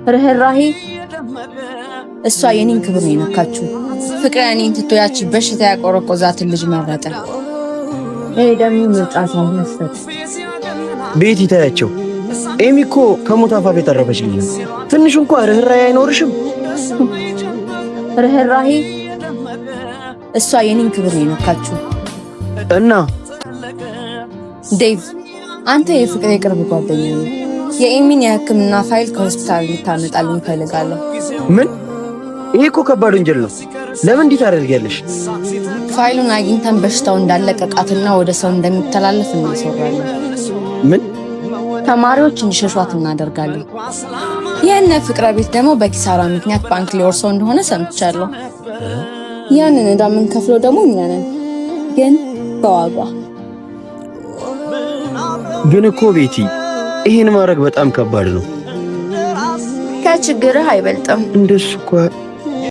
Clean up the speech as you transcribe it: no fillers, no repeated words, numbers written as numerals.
ርህራሄ እሷ የኔን ክብር ነው የነካችው። ፍቅር እኔን ትቶ ያቺ በሽታ ያቆረቆዛትን ልጅ መረጠ። ይሄ ደግሞ ምርጫ ሳይመስል ቤት ይታያቸው። ኤሚ እኮ ከሞት አፋፍ የተረፈች ልጅ ነው። ትንሽ እንኳን ርህራሄ አይኖርሽም? ርህራሄ እሷ የኔን ክብር ነው የነካችው። እና ዴቭ አንተ የፍቅር የቅርብ ጓደኛ ነህ። የኤሚን የሕክምና ፋይል ከሆስፒታል ልታመጣልኝ እፈልጋለሁ። ምን? ይሄ እኮ ከባድ ወንጀል ነው። ለምን እንዲህ ታደርጊያለሽ? ፋይሉን አግኝተን በሽታው እንዳለቀቃትና ወደ ሰው እንደሚተላለፍ እናስወራለን። ምን? ተማሪዎች እንዲሸሿት እናደርጋለን። የእነ ፍቅረ ቤት ደግሞ በኪሳራ ምክንያት ባንክ ሊወርሰው እንደሆነ ሰምቻለሁ። ያንን ዕዳ የምንከፍለው ደግሞ እኛ ነን፣ ግን በዋጋ። ግን እኮ ቤቲ ይሄን ማድረግ በጣም ከባድ ነው። ከችግርህ አይበልጥም። እንደሱ እኮ